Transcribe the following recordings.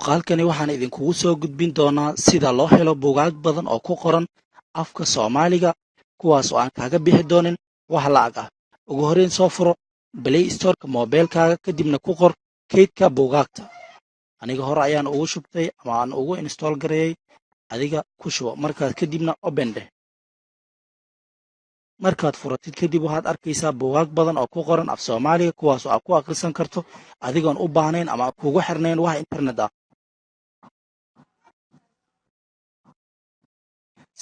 muuqaalkani waxaan idinkugu soo gudbin doonaa sida loo helo buugaag badan oo ku qoran afka Soomaaliga kuwaas oo aan kaaga bixi doonin wax lacag ah. Ugu horreyn soo furo Play Store-ka moobilkaaga kadibna ku qor kaydka buugaagta. Aniga hore ayaan ugu shubtay ama aan ugu install gareeyay, adiga ku shubo markaas kadibna open dheh. Markaad furatid kadib waxaad arkaysaa buugaag badan oo ku qoran af Soomaaliga kuwaas oo aad ku akhrisan karto adigoon u baahnayn ama kugu xirnayn wax internet ah.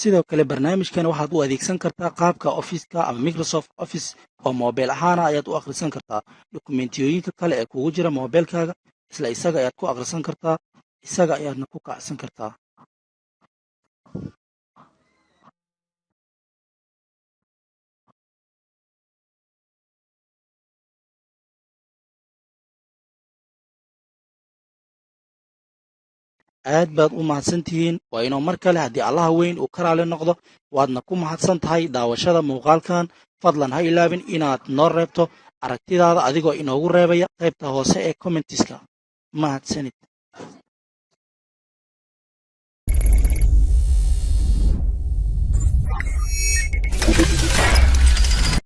sidoo kale barnaamijkan waxaad u adeegsan kartaa qaabka Office-ka ama Microsoft Office oo moobil ahaan ayaad u akhrisan kartaa dokumentiyooyinka kale ee kugu jira moobilkaaga, isla isaga ayaad ku akhrisan kartaa, isaga ayaadna ku kacsan kartaa. aad baad u mahadsantihiin. waa inuu mar kale haddii allaha weyn uu ka raali noqdo waadna ku mahadsan tahay daawashada muuqaalkan. fadlan ha ilaabin inaad noo reebto aragtidaada adigoo inoogu reebaya qaybta hoose ee commentiska. mahadsanid.